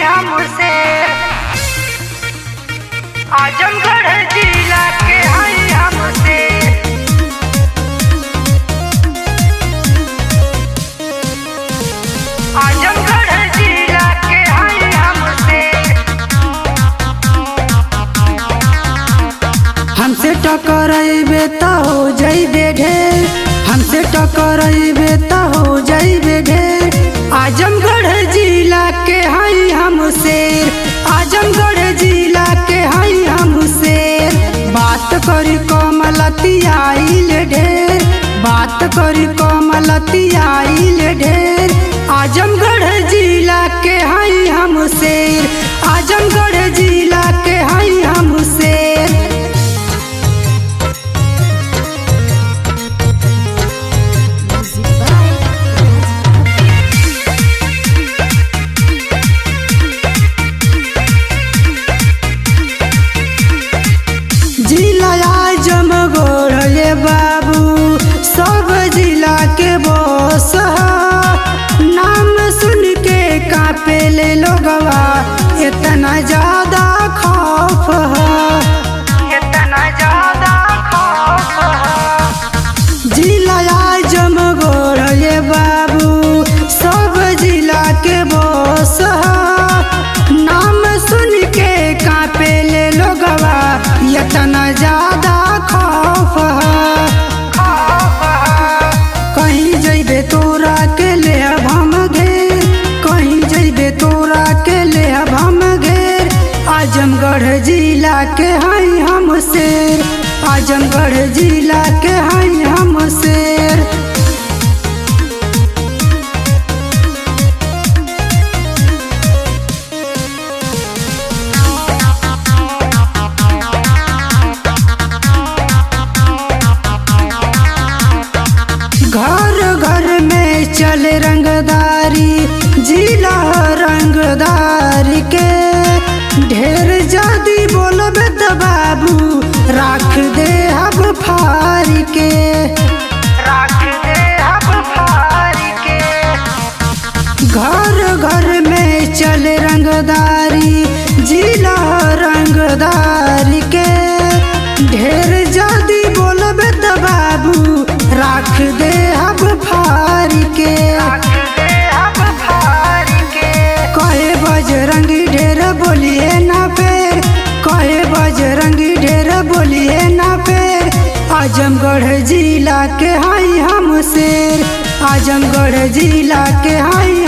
हमसे आजमगढ़ जिला के हई हमसे आजमगढ़ जिला के हई हमसे हमसे टकराइबे त हो जइबे ढेर, हमसे टकराइबे त हो जइबे ढेर। आजमगढ़ जिला के हई हमसे, आजमगढ़ जिला के हई हमसे। बात करी कमलतियाइल ढेर, बात करी कमलतियाइल ढेर। आजमगढ़ जिला के हई हमसे, आजमगढ़ जिला के हई हमसे। जिला आजमगढ़ ये बाबू सब जिला के बस ह। नाम सुन के कांपे ले लोगवा इतना ज्यादा खौफ है, इतना ज्यादा खौफ है। जिला आजमगढ़ ये बाबू सब जिला के बस ह। नाम सुन के कांपे ले लोगवा इतना ज्यादा खौफ है। कहीं जइबे तोरा के ले अब हम घेर, कहीं जइबे तोरा के ले अब हम घेर। आजमगढ़ जिला के हई हम शेर, आजमगढ़ जिला के हई हम शेर। घर घर में चले रंगदारी, जिला रंगदारी के। ढेर जादी बोलबे त बाबू राख दे अब फारी के, राख दे अब फारी के। घर घर में चले रंगदारी, जिला रंगदारी के। ढेर जादी बोलबे त बाबू राख दे अब फारी के, राख दे अब फारी के। कहे बजरंगी ढेर बोलिए ना फेर, कहे बजरंगी ढेर बोलिए ना फेर। आजमगढ़ जिला के हई हम शेर, आजमगढ़ जिला के हई